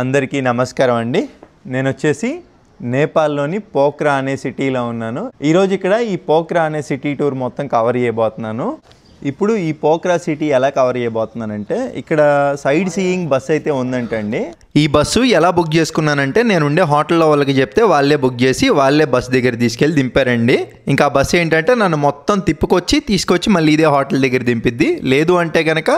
అందరికీ నమస్కారం అండి. నేను వచ్చేసి నేపాల్లోని పోఖ్రా అనే సిటీలో ఉన్నాను. ఈరోజు ఇక్కడ ఈ పోఖ్రా అనే సిటీ టూర్ మొత్తం కవర్ చేయబోతున్నాను. ఇప్పుడు ఈ పోఖ్రా సిటీ ఎలా కవర్ చేయబోతున్నానంటే, ఇక్కడ సైడ్ సీయింగ్ బస్ అయితే ఉందంటండి. ఈ బస్సు ఎలా బుక్ చేసుకున్నానంటే, నేను ఉండే హోటల్లో వాళ్ళకి చెప్తే వాళ్ళే బుక్ చేసి వాళ్ళే బస్ దగ్గర తీసుకెళ్ళి దింపారండి. ఇంకా ఆ బస్సు ఏంటంటే నన్ను మొత్తం తీసుకొచ్చి మళ్ళీ ఇదే హోటల్ దగ్గర దింపిద్ది. లేదు అంటే కనుక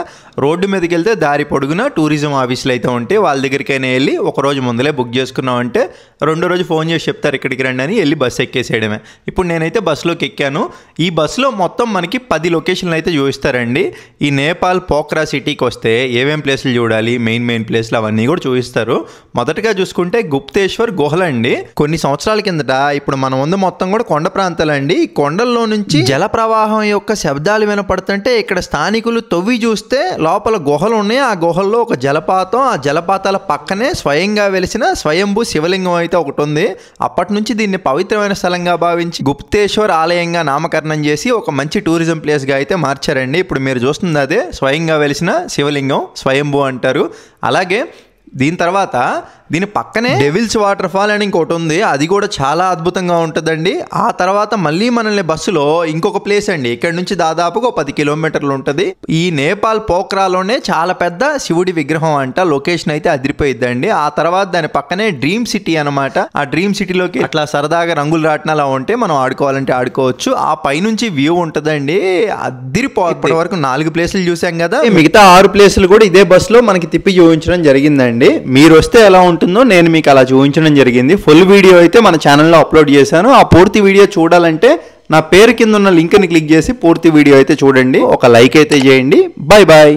రోడ్డు మీదకి వెళ్తే దారి పొడుగున టూరిజం ఆఫీసులు అయితే ఉంటాయి, వాళ్ళ దగ్గరికైనా వెళ్ళి ఒకరోజు ముందలే బుక్ చేసుకున్నామంటే రెండో రోజు ఫోన్ చేసి చెప్తారు ఇక్కడికి రండి అని, వెళ్ళి బస్సు ఎక్కేసేయడమే. ఇప్పుడు నేనైతే బస్సులోకి ఎక్కాను. ఈ బస్సులో మొత్తం మనకి 10 లొకేషన్లు అయితే చూపిస్తారండి. ఈ నేపాల్ పోఖ్రా సిటీకి వస్తే ఏమేం ప్లేసులు చూడాలి, మెయిన్ ప్లేసులు అవన్నీ కూడా చూపిస్తారు. మొదటగా చూసుకుంటే గుప్తేశ్వర్ గుహలండి. కొన్ని సంవత్సరాల కిందట, ఇప్పుడు మన ముందు మొత్తం కూడా కొండ ప్రాంతాలండి. ఈ కొండల్లో నుంచి జల ప్రవాహం యొక్క శబ్దాలు వినపడుతుంటే ఇక్కడ స్థానికులు తవ్వి చూస్తే లోపల గుహలు ఉన్నాయి. ఆ గుహల్లో ఒక జలపాతం, ఆ జలపాతాల పక్కనే స్వయంగా వెలిసిన స్వయంభూ శివలింగం అయితే ఒకటి ఉంది. అప్పటి నుంచి దీన్ని పవిత్రమైన స్థలంగా భావించి గుప్తేశ్వర్ ఆలయంగా నామకరణం చేసి ఒక మంచి టూరిజం ప్లేస్గా అయితే మార్చారండి. ఇప్పుడు మీరు చూస్తుంది అదే స్వయంగా వెలిసిన శివలింగం, స్వయంభూ అంటారు. అలాగే దీని తర్వాత దీని పక్కనే డెవిల్స్ వాటర్ ఫాల్ అని ఇంకోటి ఉంది. అది కూడా చాలా అద్భుతంగా ఉంటుందండి. ఆ తర్వాత మళ్ళీ మనల్ని బస్సులో ఇంకొక ప్లేస్ అండి, ఇక్కడ నుంచి దాదాపుగా 10 కిలోమీటర్లు ఉంటుంది. ఈ నేపాల్ పోఖ్రాలోనే చాలా పెద్ద శివుడి విగ్రహం అంట. లొకేషన్ అయితే అదిరిపోయిద్దండి. ఆ తర్వాత దాని పక్కనే డ్రీమ్ సిటీ అనమాట. ఆ డ్రీమ్ సిటీలోకి అట్లా సరదాగా రంగులు రాట్నాలు ఉంటే మనం ఆడుకోవాలంటే ఆడుకోవచ్చు. ఆ పైనుంచి వ్యూ ఉంటుందండి, అదిరిపోతుంది. ఇప్పటి వరకు 4 ప్లేసులు చూసాం కదా, మిగతా 6 ప్లేసులు కూడా ఇదే బస్సులో మనకి తిప్పి చూపించడం జరిగిందండి. మీరు వస్తే ఎలా ఉంటుందో నేను మీకు అలా చూపించడం జరిగింది. ఫుల్ వీడియో అయితే మన ఛానల్లో అప్లోడ్ చేశాను. ఆ పూర్తి వీడియో చూడాలంటే నా పేరు కింద ఉన్న లింక్ని క్లిక్ చేసి పూర్తి వీడియో అయితే చూడండి. ఒక లైక్ అయితే చేయండి. Bye bye.